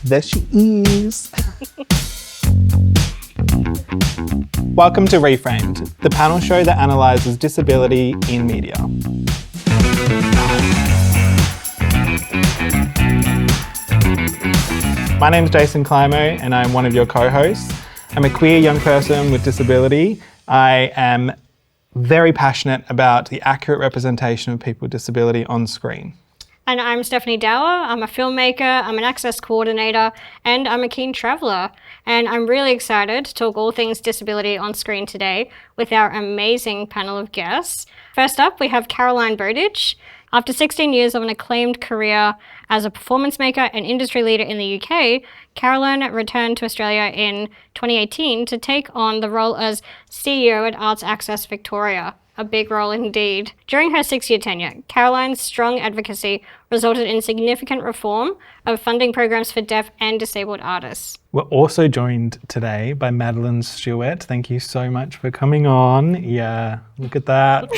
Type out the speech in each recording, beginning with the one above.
There she is. Welcome to Reframed, the panel show that analyses disability in media. My name is Jason Climo and I'm one of your co-hosts. I'm a queer young person with disability. I am very passionate about the accurate representation of people with disability on screen. And I'm Stephanie Dower. I'm a filmmaker, I'm an access coordinator, and I'm a keen traveller. And I'm really excited to talk all things disability on screen today with our amazing panel of guests. First up, we have Caroline Bowditch. After 16 years of an acclaimed career as a performance maker and industry leader in the UK, Caroline returned to Australia in 2018 to take on the role as CEO at Arts Access Victoria. A big role indeed. During her 6-year tenure, Caroline's strong advocacy resulted in significant reform of funding programs for deaf and disabled artists. We're also joined today by Madeleine Stewart. Thank you so much for coming on. Yeah, look at that.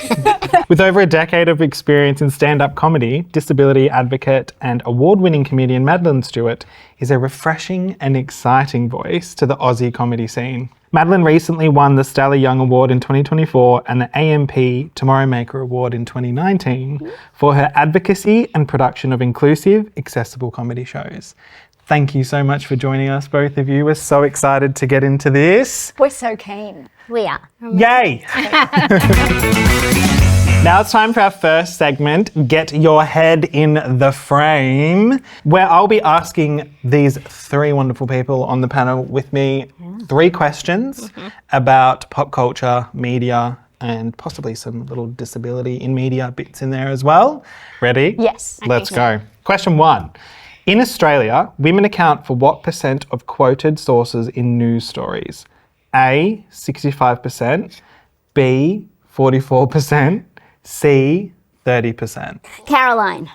With over a decade of experience in stand-up comedy, disability advocate and award-winning comedian Madeleine Stewart is a refreshing and exciting voice to the Aussie comedy scene. Madeleine recently won the Stella Young Award in 2024 and the AMP Tomorrow Maker Award in 2019 for her advocacy and production of inclusive, accessible comedy shows. Thank you so much for joining us, both of you. We're so excited to get into this. We're so keen. We are. Yay! Now it's time for our first segment, Get Your Head in the Frame, where I'll be asking these three wonderful people on the panel with me 3 questions about pop culture, media, and possibly some little disability in media bits in there as well. Ready? Yes. Let's go. Question 1. In Australia, women account for what % of quoted sources in news stories? A, 65%, B, 44%, C, 30%. Caroline,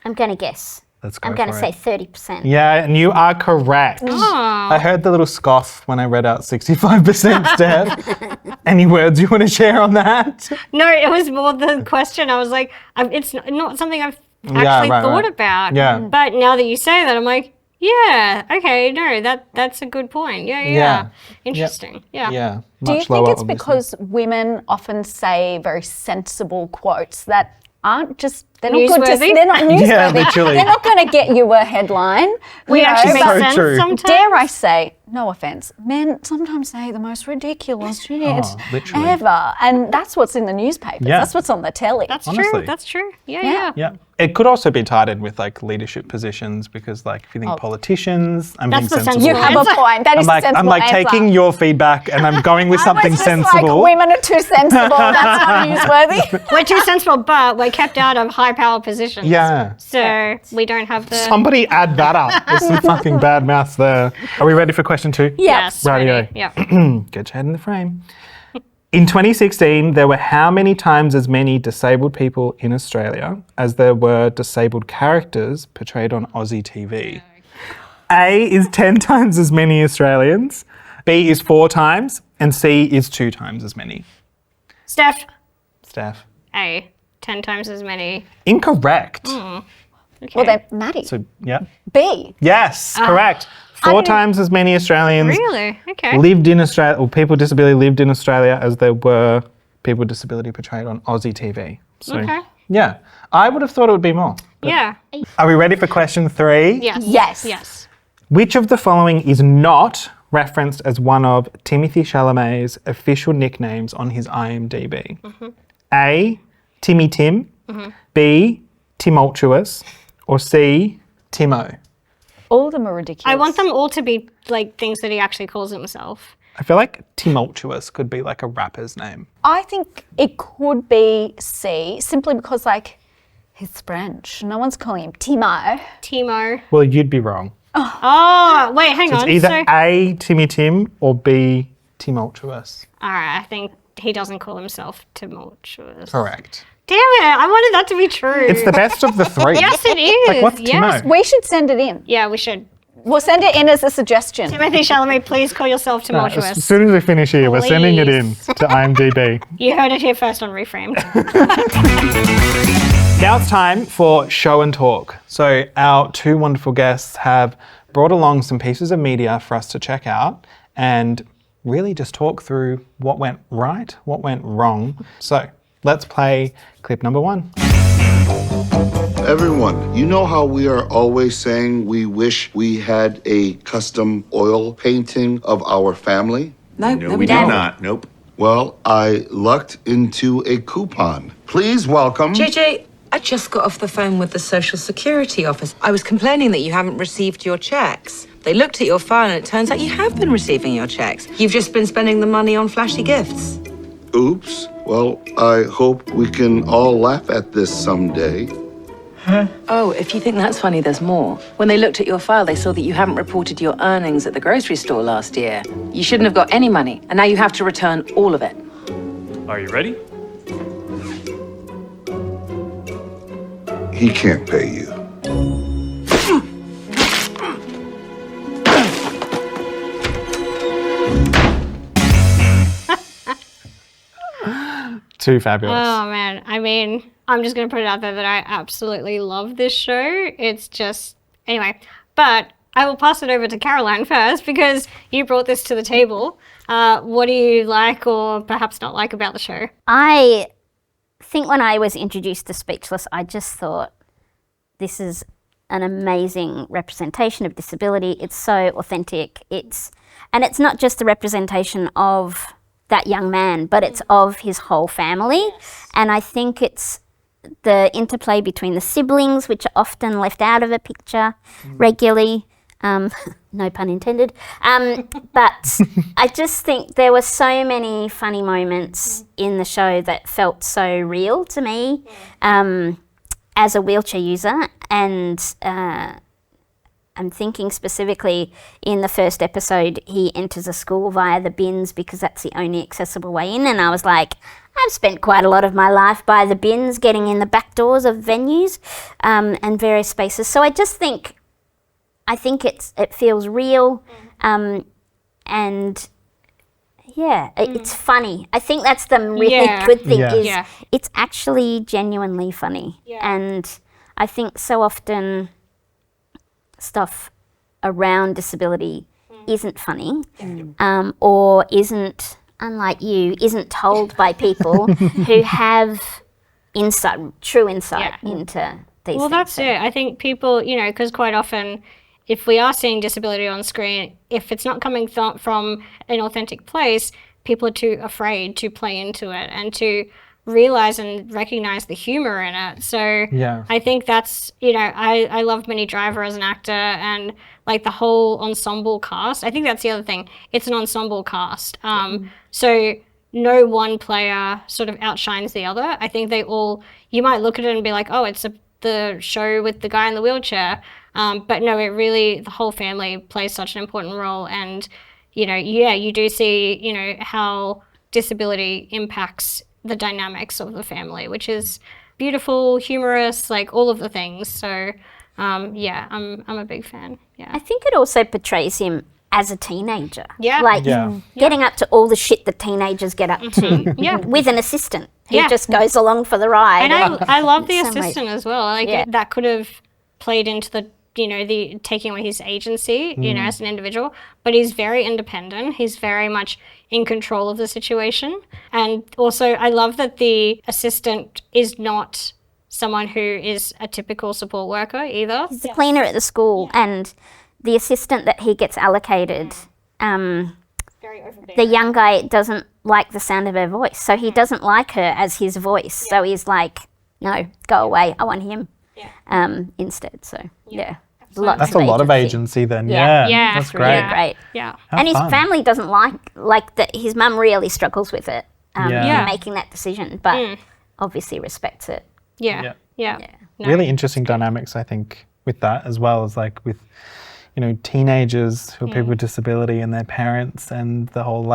I'm going to guess. Let's go I'm going to for say it. 30%. Yeah, and you are correct. Oh. I heard the little scoff when I read out 65%, Steph. Any words you want to share on that? No, it was more the question. I was like, it's not something I've actually thought about. Yeah. But now that you say that, I'm like, yeah, okay, no, that's a good point. Yeah. Interesting. Yeah. Yeah. Do you Much think lower, it's obviously. because women often say very sensible quotes that aren't just, they're not good to, Newsworthy? they're not newsworthy. Yeah, literally. They're not going to get you a headline. We you know, actually make but sense true. sometimes. dare I say, no offence, men sometimes say the most ridiculous shit literally. ever. And that's what's in the newspapers. Yeah. That's what's on the telly. That's Honestly. true. That's true. Yeah. Yeah. It could also be tied in with like leadership positions because like if you think politicians, I'm being That's the sensible. You have a point. That is a sensible I'm like answer. taking your feedback and I'm going with I something was just sensible. like, women are too sensible. That's not newsworthy. We're too sensible, but we're kept out of high power positions. Yeah. So we don't have the. Somebody add that up. There's some fucking bad maths there. Are we ready for question 2? Yes. Radio. Ready. Yeah. Get your head in the frame. In 2016, there were how many times as many disabled people in Australia as there were disabled characters portrayed on Aussie TV? A is 10 times as many Australians, B is 4 times, and C is 2 times as many. Steph. A. 10 times as many. Incorrect. Okay. Well, then, Maddie. So, yeah. B. Yes, correct. 4 times as many Australians Really? Okay. lived in Australia, or people with disability lived in Australia as there were people with disability portrayed on Aussie TV. So, Okay. yeah, I would have thought it would be more. Yeah. Are we ready for question 3? Yes. Yes. Yes. Which of the following is not referenced as one of Timothée Chalamet's official nicknames on his IMDb? A, Timmy Tim, B, Timultuous, or C, Timo? All of them are ridiculous. I want them all to be like things that he actually calls himself. I feel like Timultuous could be like a rapper's name. I think it could be C, simply because, like, he's French. No one's calling him Timo. Timo. Well, you'd be wrong. Oh, wait, hang It's on. either A, Timmy Tim, or B, Timultuous. All right, I think he doesn't call himself tumultuous. Correct. Damn it, I wanted that to be true. It's the best of the 3. Yes, it is. Like, what's yes. Timo? We should send it in. Yeah, we should. We'll send it in as a suggestion. Timothée Chalamet, please call yourself tumultuous. As soon as we finish here, we're sending it in to IMDb. You heard it here first on Reframed. Now it's time for show and talk. So our two wonderful guests have brought along some pieces of media for us to check out and really just talk through what went right, what went wrong. So let's play clip number 1. Everyone, you know how we are always saying we wish we had a custom oil painting of our family? No, we do not. Nope. Well, I lucked into a coupon. Please welcome... JJ, I just got off the phone with the Social Security office. I was complaining that you haven't received your checks. They looked at your file and it turns out you have been receiving your checks. You've just been spending the money on flashy gifts. Oops. Well, I hope we can all laugh at this someday. Oh, if you think that's funny, there's more. When they looked at your file, they saw that you haven't reported your earnings at the grocery store last year. You shouldn't have got any money, and now you have to return all of it. Are you ready? He can't pay you. Too fabulous. Oh man, I mean, I'm just gonna put it out there that I absolutely love this show. It's just anyway, but I will pass it over to Caroline first because you brought this to the table. What do you like or perhaps not like about the show? I think when I was introduced to Speechless, I just thought this is an amazing representation of disability. It's so authentic. And it's not just the representation of that young man, but it's of his whole family. And I think it's the interplay between the siblings, which are often left out of a picture regularly. No pun intended. But I just think there were so many funny moments in the show that felt so real to me as a wheelchair user. And I'm thinking specifically in the first episode, he enters a school via the bins because that's the only accessible way in. And I was like, I've spent quite a lot of my life by the bins, getting in the back doors of venues and various spaces. So I just think, it feels real, and yeah, it's funny. I think that's the really good thing is it's actually genuinely funny. And I think so often stuff around disability isn't funny, or isn't, unlike you, isn't told by people who have true insight into these things. Well, that's it. I think people, because quite often, if we are seeing disability on screen, if it's not coming from an authentic place, people are too afraid to play into it and to realize and recognize the humor in it. So I think that's, I loved Minnie Driver as an actor and like the whole ensemble cast. I think that's the other thing. It's an ensemble cast. So no one player sort of outshines the other. I think they all, you might look at it and be like, oh, it's the show with the guy in the wheelchair. But no, it really, the whole family plays such an important role. And, you do see, how disability impacts the dynamics of the family, which is beautiful, humorous, like all of the things. So, I'm a big fan. Yeah. I think it also portrays him as a teenager. Yeah. Like getting up to all the shit that teenagers get up to with an assistant who just goes along for the ride. And I love the assistant as well. Like that could have played into the the taking away his agency, as an individual, but he's very independent. He's very much in control of the situation. And also I love that the assistant is not someone who is a typical support worker either. He's the cleaner at the school and the assistant that he gets allocated, very overbearing. the young guy doesn't like the sound of her voice. So he doesn't like her as his voice. So he's like, no, go away. I want him instead. So That's a lot of agency then. Yeah. That's great. Really great. Yeah. And his family doesn't like that. His mum really struggles with it, making that decision, but obviously respects it. Yeah. No. Really interesting dynamics, I think, with that as well as like with, teenagers who are people with disability and their parents and the whole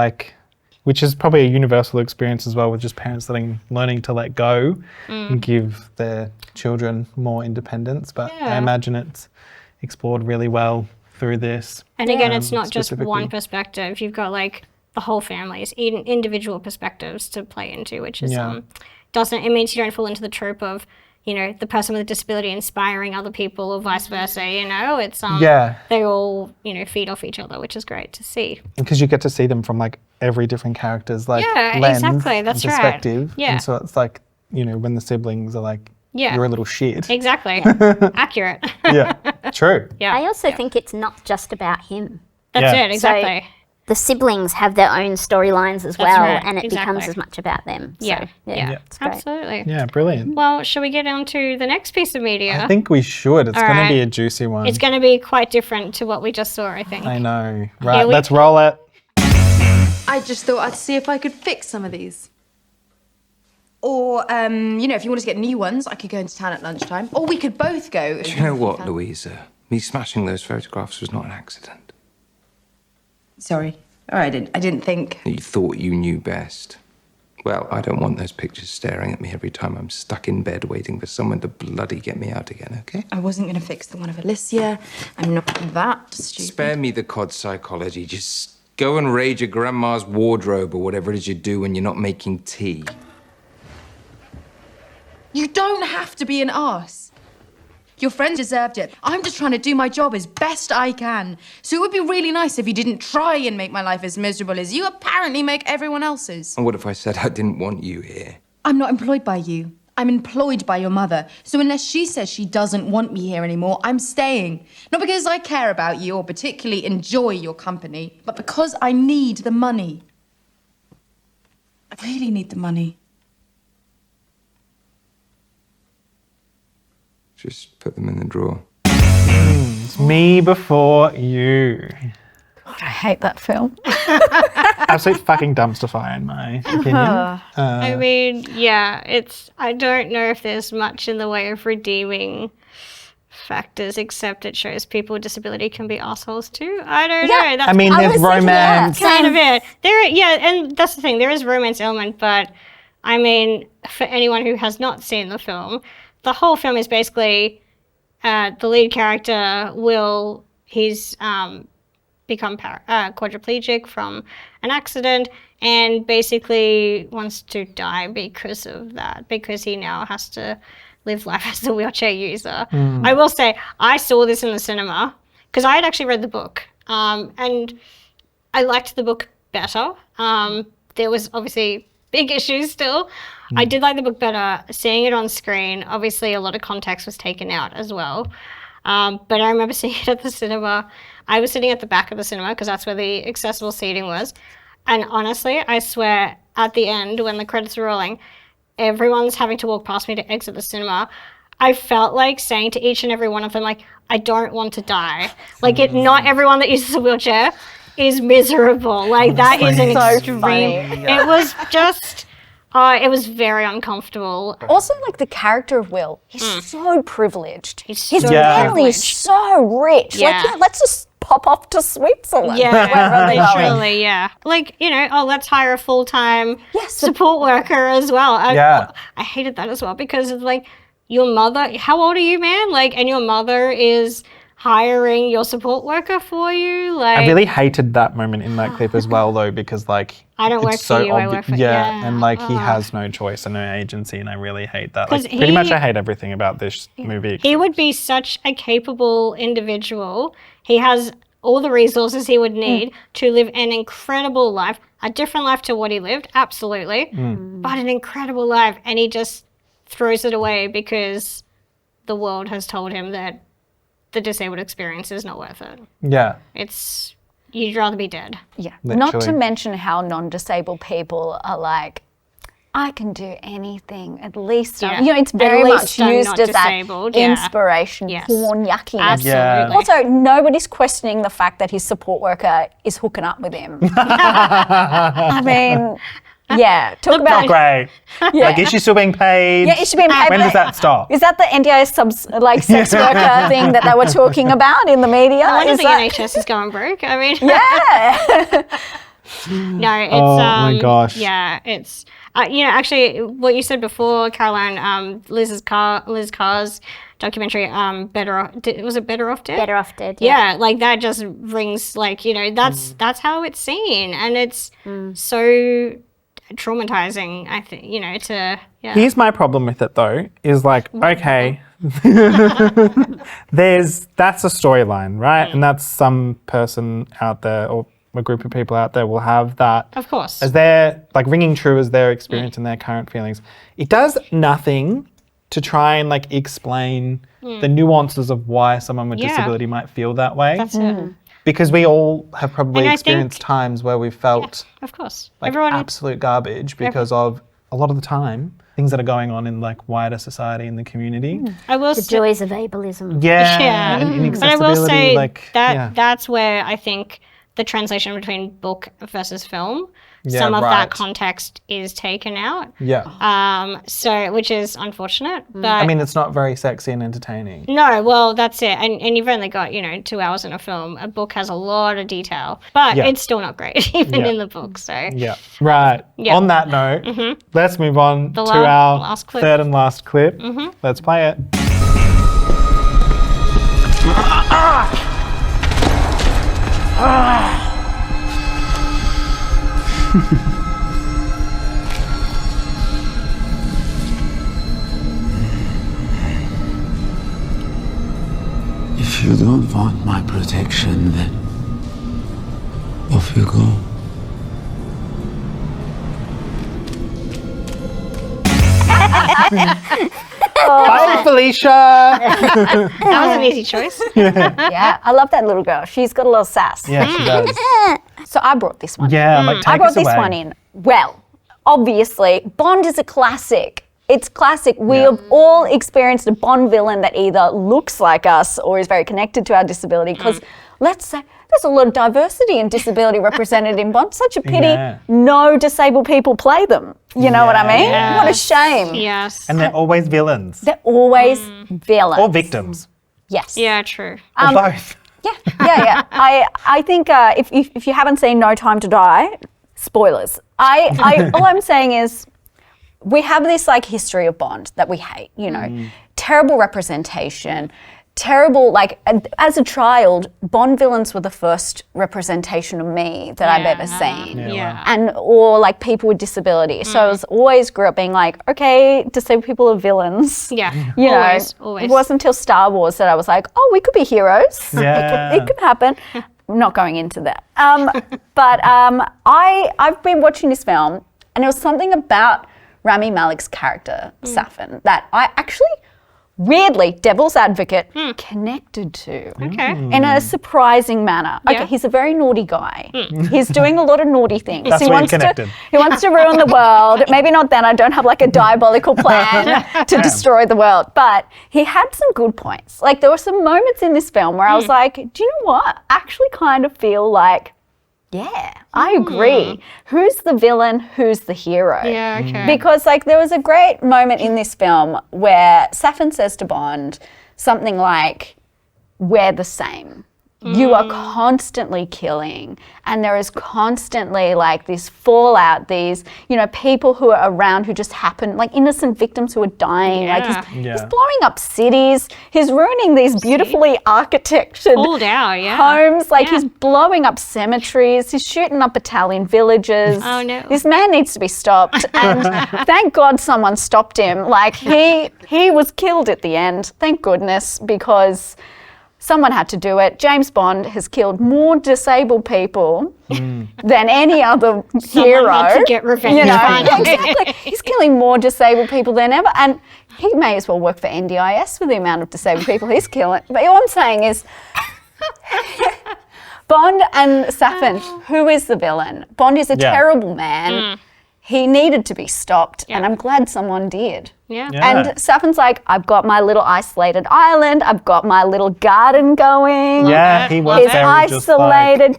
which is probably a universal experience as well with just parents learning to let go and give their children more independence. But I imagine it's explored really well through this. And again, it's not just one perspective. You've got the whole family's individual perspectives to play into, which is it means you don't fall into the trope of you know, the person with a disability inspiring other people or vice versa, you know, it's they all, you know, feed off each other, which is great to see. Because you get to see them from like every different character's like Yeah, lens exactly, that's and right. perspective. Yeah. And so it's like, you know, when the siblings are like, Yeah. you're a little shit. Exactly. Accurate. Yeah, true. Yeah. I also think it's not just about him. That's Yeah. it, exactly. The siblings have their own storylines as well, right, and it becomes exactly. as much about them. Yeah, So, yeah. it's great. Absolutely. Yeah, brilliant. Well, shall we get on to the next piece of media? I think we should. It's All going to right. be a juicy one. It's going to be quite different to what we just saw, I think. I know. Right, we- let's roll it. I just thought I'd see if I could fix some of these. Or, you know, if you wanted to get new ones, I could go into town at lunchtime. Or we could both go. Do you know what, Louisa? Me smashing those photographs was not an accident. Sorry. Oh, I didn't think. You thought you knew best. Well, I don't want those pictures staring at me every time I'm stuck in bed waiting for someone to bloody get me out again, okay? I wasn't going to fix the one of Alicia. I'm not that stupid. Spare me the cod psychology. Just go and raid your grandma's wardrobe or whatever it is you do when you're not making tea. You don't have to be an arse. Your friend deserved it. I'm just trying to do my job as best I can. So it would be really nice if you didn't try and make my life as miserable as you apparently make everyone else's. And what if I said I didn't want you here? I'm not employed by you. I'm employed by your mother. So unless she says she doesn't want me here anymore, I'm staying. Not because I care about you or particularly enjoy your company, but because I need the money. I really need the money. Just put them in the drawer. It's me before you. I hate that film. Absolute fucking dumpster fire in my opinion. I mean, yeah, I don't know if there's much in the way of redeeming factors, except it shows people with disability can be assholes too. I don't know. That's I mean, I there's was thinking that. romance. kind of it. And that's the thing. There is a romance element, but I mean, for anyone who has not seen the film, the whole film is basically the lead character he's become quadriplegic from an accident and basically wants to die because of that, because he now has to live life as a wheelchair user. I will say, I saw this in the cinema because I had actually read the book and I liked the book better. There was obviously big issues still. I did like the book better. Seeing it on screen, obviously a lot of context was taken out as well. But I remember seeing it at the cinema. I was sitting at the back of the cinema because that's where the accessible seating was. And honestly, I swear, at the end, when the credits were rolling, everyone's having to walk past me to exit the cinema. I felt like saying to each and every one of them, like, I don't want to die. Like, not everyone that uses a wheelchair is miserable. Like, that is an So extreme. funny. It was just... it was very uncomfortable. Also, like the character of Will, he's so privileged. His so family is privileged. so rich. Yeah. Like, let's just pop off to Switzerland. Yeah, wherever they're going. literally, yeah. Like, you know, let's hire a full-time Yes. support worker as well. Yeah. I hated that as well because it's like, your mother, how old are you, man? Like, and your mother is hiring your support worker for you. Like, I really hated that moment in that clip as well, though, because like I don't it's work for so you, I work for- yeah, yeah. and like he has no choice and no agency, and I really hate that. 'Cause Like, pretty much, he- I hate everything about this movie. he would be such a capable individual. He has all the resources he would need to live an incredible life, a different life to what he lived, absolutely, but an incredible life. And he just throws it away because the world has told him that the disabled experience is not worth it. Yeah, You'd rather be dead. Yeah. Not to Literally. mention how non-disabled people are like, I can do anything. At least, Yeah. you know, it's At very least much I'm used not as that disabled, yeah. inspiration, Yes. porn yuckiness. Absolutely. Also, nobody's questioning the fact that his support worker is hooking up with him. I mean, yeah. Talk about great. Yeah. Like, is she still being paid? Yeah, is she being paid? When does that stop? Is that the NDIS sex worker thing that they were talking about in the media? I wonder if Is the that- NHS is going broke. I mean, Yeah. no, it's Oh my gosh. yeah, it's you know, actually what you said before, Caroline, Liz Carr's documentary, was it Better Off Dead? Better Off Dead. Yeah, like that just rings, like, you know, that's how it's seen, and it's so traumatizing, I think, Here's my problem with it though, is like, okay, that's a storyline, right? And that's some person out there or a group of people out there will have that Of course. as their, like, ringing true as their experience and their current feelings. It does nothing to try and like explain the nuances of why someone with disability might feel that way. That's it. Because we all have probably And I experienced think- times where we've felt Of course. like absolute garbage because of a lot of the time things that are going on in like wider society and the community. I will The say, joys of ableism. Yeah, and but I inaccessibility. will say like, that's where I think the translation between book versus film, Yeah, some of right. that context is taken out. Yeah. So which is unfortunate. But I mean, it's not very sexy and entertaining. no, well, that's it. And you've only got, 2 hours in a film. A book has a lot of detail, but Yeah. it's still not great, even Yeah. in the book. So Yeah. Right. Yeah. On that note, let's move on to la- our last clip. third and last clip. Let's play it. If you don't want my protection, then off you go. Bye, Felicia. that was an easy choice. Yeah, I love that little girl. She's got a little sass. Yeah, she does. So I brought this one. Yeah, like take I brought us this away. one in. Well, obviously, Bond is a classic. It's classic. We have all experienced a Bond villain that either looks like us or is very connected to our disability. Because let's say there's a lot of diversity and disability represented in Bond. Such a pity Yeah. no disabled people play them. You know what I mean? Yeah. What a shame. Yes. And they're always villains They're always villains. or victims Yes. Yeah, true. or both. Yeah. I think if you haven't seen No Time to Die, spoilers. All I'm saying is we have this like history of Bond that we hate, terrible representation, terrible, like as a child, Bond villains were the first representation of me that I've ever seen. Yeah. And or like people with disability. So I was always grew up being like, okay, disabled people are villains. Yeah. You Always. know, it wasn't until Star Wars that I was like, oh, we could be heroes. Yeah. It could happen. I'm not going into that. But I've been watching this film, and there was something about Rami Malek's character, Safin, that I actually, weirdly, devil's advocate, connected to. Okay. In a surprising manner. Yeah. Okay, he's a very naughty guy. He's doing a lot of naughty things. That's where you connected. He wants to ruin the world. Maybe not then. I don't have like a diabolical plan to destroy the world. But he had some good points. Like there were some moments in this film where I was like, do you know what? I actually kind of feel like, yeah, I agree. Who's the villain? Who's the hero? Yeah, okay. Because like there was a great moment in this film where Safin says to Bond something like, we're the same. You are constantly killing, and there is constantly like this fallout, these, people who are around who just happen, like innocent victims who are dying. Like he's blowing up cities. He's ruining these beautifully architectured Pulled out, homes. Like he's blowing up cemeteries. He's shooting up Italian villages. Oh, no. This man needs to be stopped. And thank God someone stopped him. Like he was killed at the end. Thank goodness, because someone had to do it. James Bond has killed more disabled people than any other hero. Someone had to get revenge. Exactly. He's killing more disabled people than ever. And he may as well work for NDIS for the amount of disabled people he's killing. But all I'm saying is, Bond and Safin, who is the villain? Bond is a terrible man. He needed to be stopped, and I'm glad someone did. Yeah. And Safin's like, I've got my little isolated island. I've got my little garden going. Yeah, he was He's very just like... isolated.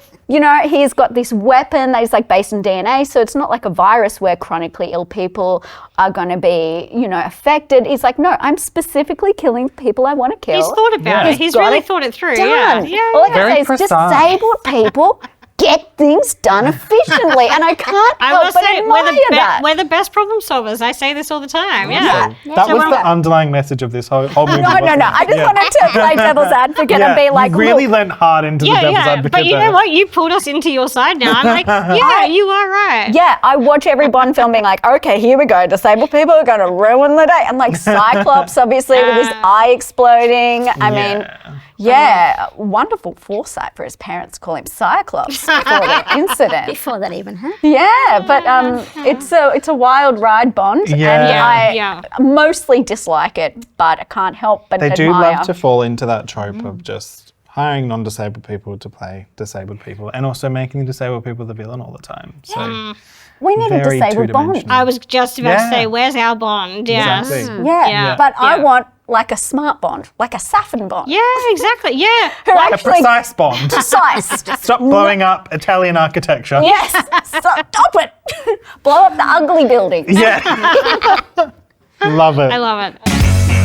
He's got this weapon that is like based in DNA, so it's not like a virus where chronically ill people are going to be, affected. He's like, no, I'm specifically killing people I want to kill. He's thought about it. He's got really it thought it through. done. Yeah. All I Very can say is precise. disabled people get things done efficiently, and I can't I help will but say admire that. we're the best problem solvers. I say this all the time. Yeah. That was the underlying message of this whole movie. No. I just wanted to play devil's advocate and be like, you really look, leant hard into the devil's advocate. But you there. know what? You pulled us into your side now. I'm like, yeah, you are right. yeah, I watch every Bond film being like, okay, here we go. Disabled people are going to ruin the day. And like Cyclops, obviously, with his eye exploding. I mean, wonderful foresight for his parents to call him Cyclops before the incident. Before that even happened. Yeah, but it's a wild ride, Bond, and I mostly dislike it, but I can't help but They admire. do love to fall into that trope of just hiring non-disabled people to play disabled people, and also making the disabled people the villain all the time. So We need a very disabled Bond. two-dimensional. I was just about to say, where's our Bond? Yes. Exactly. Yeah, but I want like a smart Bond, like a Safin Bond. Yeah, exactly. Yeah. Who A actually precise Bond. precise. Stop blowing up Italian architecture. Yes, stop it. Blow up the ugly buildings. Yeah. Love it. I love it.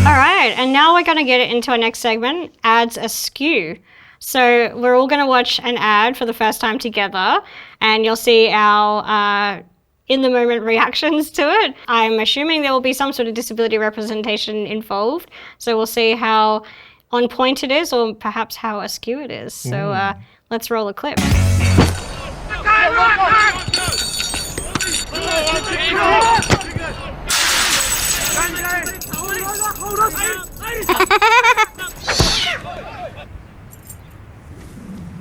All right, and now we're going to get into our next segment, Ads Askew. So we're all going to watch an ad for the first time together, and you'll see our in-the-moment reactions to it. I'm assuming there will be some sort of disability representation involved, so we'll see how on point it is, or perhaps how askew it is. So let's roll a clip.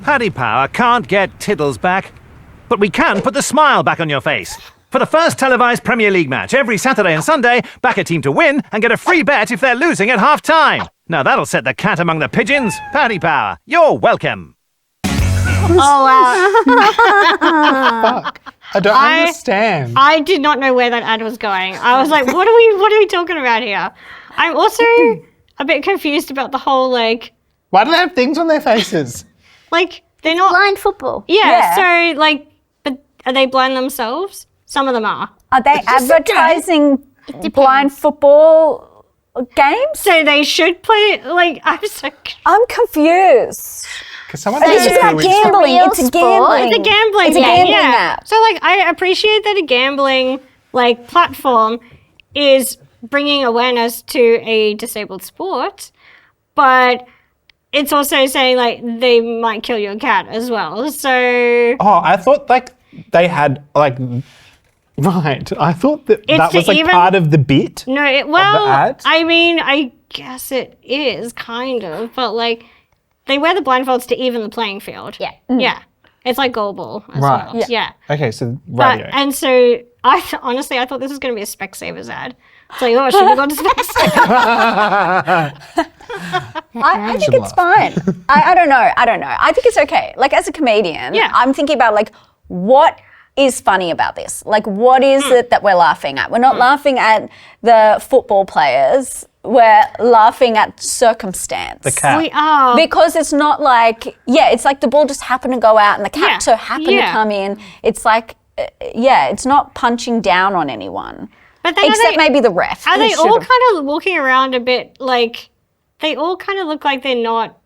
Paddy Power can't get Tiddles back, but we can put the smile back on your face. For the first televised Premier League match every Saturday and Sunday, back a team to win and get a free bet if they're losing at half-time. Now that'll set the cat among the pigeons. Paddy Power, you're welcome. Oh, wow. Fuck. I don't understand. I did not know where that ad was going. I was like, what are we talking about here? I'm also a bit confused about the whole, like, Why do they have things on their faces? like, they're not... Blind football. Yeah, so, like, but are they blind themselves? Some of them are. Are they advertising blind football games? So they should play, like, I'm confused. Because someone It's said about we- gambling. real It's a sport. gambling. It's a gambling It's a game, gambling yeah. app. So, like, I appreciate that a gambling, like, platform is bringing awareness to a disabled sport, but it's also saying, like, they might kill your cat as well. So Oh, I thought like they had like right. I thought that It's that was to like even- part of the bit. no, ad? I mean, I guess it is kind of, but like they wear the blindfolds to even the playing field. Yeah. Yeah. It's like goalball as Right. well. Yeah. Okay, so But, radio. and so honestly, I thought this was going to be a Specsavers ad. It's like, oh, I should have gone to Specsavers. I think it's fine. I don't know. I think it's okay. Like as a comedian, Yeah. I'm thinking about like what is funny about this? Like what is it that we're laughing at? We're not laughing at the football players. We're laughing at circumstance. The cat. We are. Because it's not like, it's like the ball just happened to go out and the cat Yeah. so happened to Yeah. come in. It's like, it's not punching down on anyone. But then Except maybe the ref. Are who they all should've- kind of walking around a bit like, they all kind of look like they're not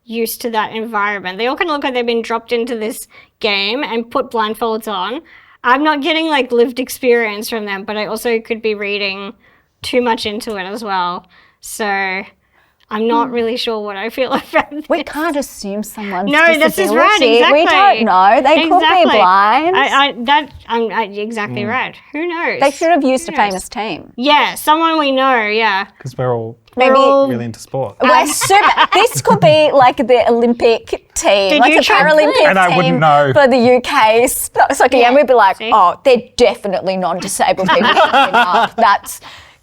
used to that environment. They all kind of look like they've been dropped into this game and put blindfolds on. I'm not getting like lived experience from them, but I also could be reading too much into it as well. So I'm not really sure what I feel about this. We can't assume someone's No, this is right, disability. exactly. We don't know. They could be blind. I'm exactly right. Who knows? They should have used a Who knows? famous team. Yeah, someone we know, yeah. Because we're all Maybe really into sport. we're super. This could be like the Olympic team, Did like you the try- Paralympic And I team wouldn't know. for the UK. So again, we'd be like, See? oh, they're definitely non-disabled people. showing up.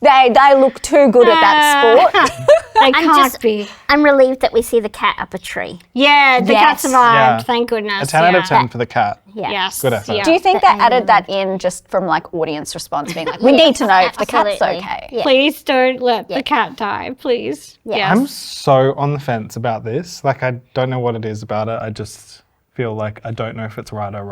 They look too good at that sport. They can't be. I'm relieved that we see the cat up a tree. Yeah, the cat Yes. survived, Yeah. thank goodness. A 10 out of yeah. 10 for the cat. Yeah. Yes. Good effort. Yeah. Do you think they added that in just from like audience response, being like, we need to know if the cat's Absolutely. okay? Yeah. Please don't let the cat die, please. Yes. I'm so on the fence about this. Like, I don't know what it is about it. I just feel like I don't know if it's right or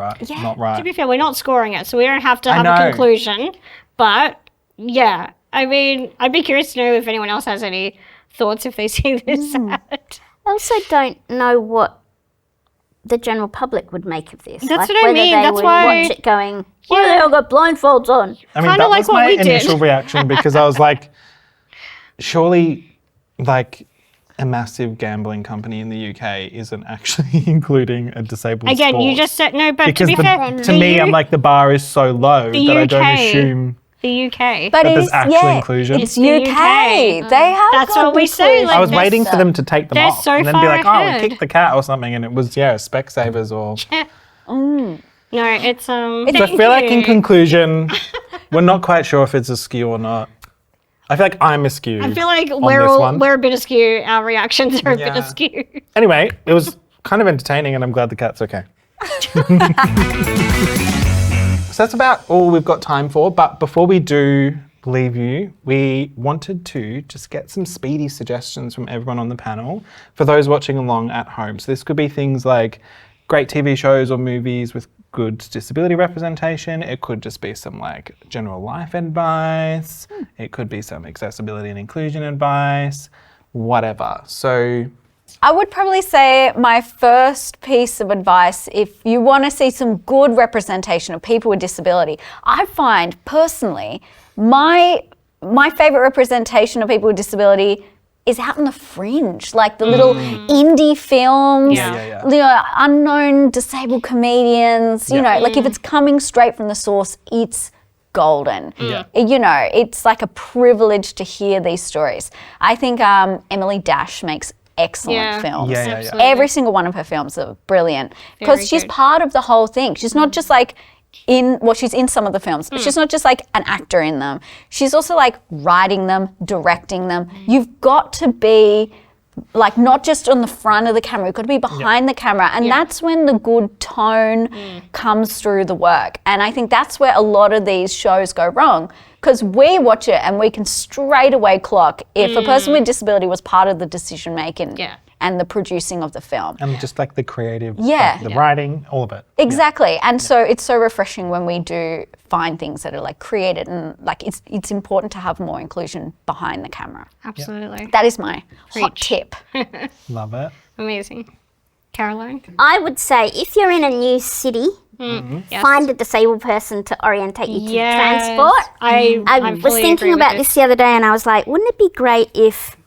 not right. To be fair, we're not scoring it, so we don't have to I have a know. conclusion. But yeah, I mean, I'd be curious to know if anyone else has any thoughts if they see this ad. I also don't know what the general public would make of this. That's like, what I whether mean, they that's would why- watch it going, why they all got blindfolds on? I mean, Kinda that like was what my we did. initial reaction because I was like, surely, like, a massive gambling company in the UK isn't actually including a disabled Again, sport. you just said no, but Because to be fair, to me, I'm like, the bar is so low the that I don't UK. assume the UK. But that it there's is, actual inclusion. It's the UK. UK. They have That's got what we say, inclusion. like, I was they're waiting for them to take them they're off so and then be far like, oh, ahead. we kicked the cat or something. And it was, Specsavers or... No, it's So I feel like in conclusion, we're not quite sure if it's askew or not. I feel like I'm askew. I feel like on we're this all one. we're a bit askew. Our reactions are a bit Yeah. askew. Anyway, it was kind of entertaining and I'm glad the cat's okay. So that's about all we've got time for. But before we do leave you, we wanted to just get some speedy suggestions from everyone on the panel for those watching along at home. So this could be things like great TV shows or movies with good disability representation. It could just be some like general life advice. It could be some accessibility and inclusion advice, whatever. So I would probably say my first piece of advice, if you want to see some good representation of people with disability, I find personally my favorite representation of people with disability is out on the fringe, like the little indie films, Yeah. you know, unknown disabled comedians, you know, like if it's coming straight from the source, it's golden. You know, it's like a privilege to hear these stories. I think Emily Dash makes excellent films. Absolutely. Every single one of her films are brilliant because Very she's good. part of the whole thing. She's not just like she's in some of the films, but she's not just like an actor in them. She's also like writing them, directing them. You've got to be like not just on the front of the camera, you've got to be behind the camera. And that's when the good tone comes through the work. And I think that's where a lot of these shows go wrong. Because we watch it and we can straight away clock if a person with disability was part of the decision making and the producing of the film. and just like the creative, Yeah. the writing, all of it. Exactly. And so it's so refreshing when we do find things that are like created and like it's important to have more inclusion behind the camera. Absolutely. That is my hot Preach. tip. Love it. Amazing. Caroline? I would say if you're in a new city, Yes. find a disabled person to orientate you to Yes. transport. I was fully thinking agree with about this the other day and I was like, wouldn't it be great if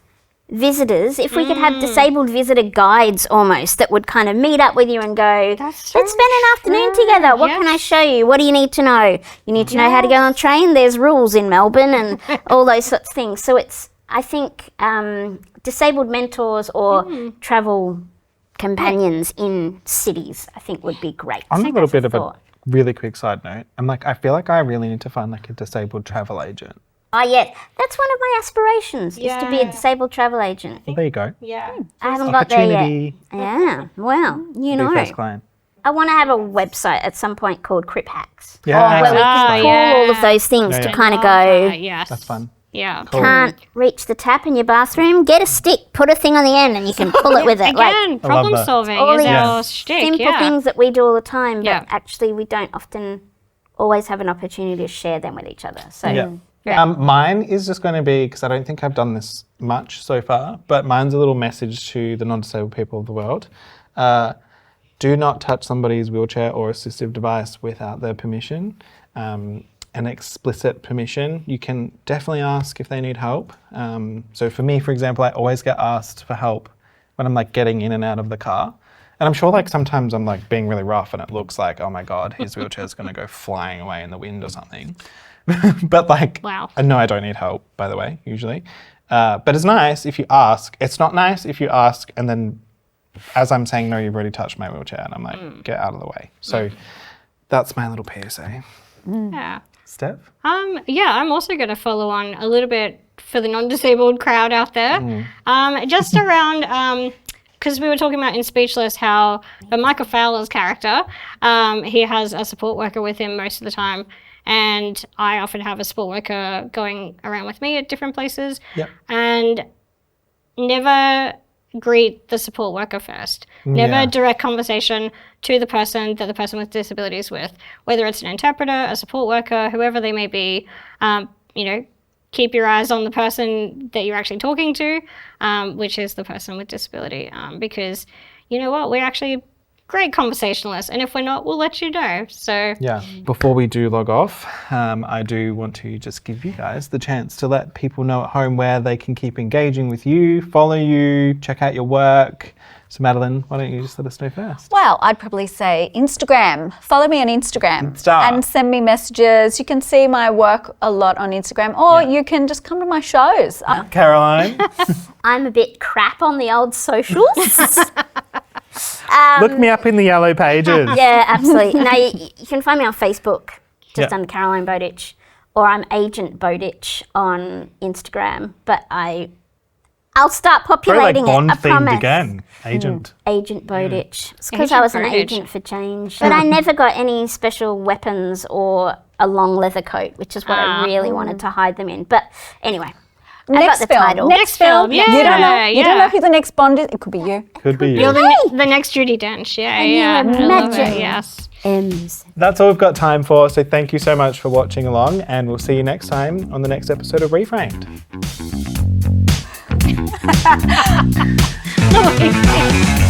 visitors, if we could have disabled visitor guides almost that would kind of meet up with you and go, let's spend an afternoon together. What can I show you? What do you need to know? You need to know how to go on a train. There's rules in Melbourne and all those sorts of things. So I think disabled mentors or travel companions in cities, I think would be great. On a little bit of a thought. really quick side note, I feel like I really need to find like a disabled travel agent. Oh, yes. That's one of my aspirations, is to be a Yeah. disabled travel agent. Well, there you go. Yeah. I haven't got there yet. Opportunity. Yeah, well, you Be know. first client. I want to have a website at some point called Crip Hacks. Yeah. Where we can pull all of those things Yeah, to yeah. kind of go, Yes. That's fun. Yeah. can't reach the tap in your bathroom, get a stick, put a thing on the end and you can pull it with it. Again, problem that. solving all is these our shtick. simple Yeah. things that we do all the time, but Yeah. actually we don't often always have an opportunity to share them with each other. So Yeah. Mine is just going to be, because I don't think I've done this much so far, but mine's a little message to the non-disabled people of the world. Do not touch somebody's wheelchair or assistive device without their permission. An explicit permission. You can definitely ask if they need help. So for me, for example, I always get asked for help when I'm like getting in and out of the car. And I'm sure like sometimes I'm like being really rough and it looks like, oh my God, his wheelchair's going to go flying away in the wind or something. But like, Wow. I know I don't need help, by the way, usually. But it's nice if you ask. It's not nice if you ask and then as I'm saying, no, you've already touched my wheelchair. And I'm like, get out of the way. So that's my little PSA. Yeah. Steph? Yeah, I'm also going to follow on a little bit for the non-disabled crowd out there. Just around, because we were talking about in Speechless how Michael Fowler's character, he has a support worker with him most of the time. And I often have a support worker going around with me at different places. Yep. And never greet the support worker first. Never Yeah. direct conversation to the person that the person with disability is with, whether it's an interpreter, a support worker, whoever they may be. You know, keep your eyes on the person that you're actually talking to, which is the person with disability, because you know what, we're actually great conversationalists. And if we're not, we'll let you know. So Yeah. Before we do log off, I do want to just give you guys the chance to let people know at home where they can keep engaging with you, follow you, check out your work. So Madeleine, why don't you just let us know first? Well, I'd probably say Instagram. Follow me on Instagram and send me messages. You can see my work a lot on Instagram, or you can just come to my shows. Caroline? I'm a bit crap on the old socials. Look me up in the yellow pages. Yeah, absolutely. No, you can find me on Facebook, just under Caroline Bowditch, or I'm Agent Bowditch on Instagram. But I'll start populating Very like Bond it. I promise. themed again. Agent. Agent Bowditch. It's because Agent I was an Bowditch. agent for change. But I never got any special weapons or a long leather coat, which is what I really wanted to hide them in. But anyway, I got the title. Next film. Yeah. You don't know. You don't know Yeah. who the next Bond is. It could be you. Could be you. You're the next Judi Dench. Yeah, yeah. you I love it, imagine? yes. M's. That's all we've got time for. So thank you so much for watching along, and we'll see you next time on the next episode of Reframed. Oh,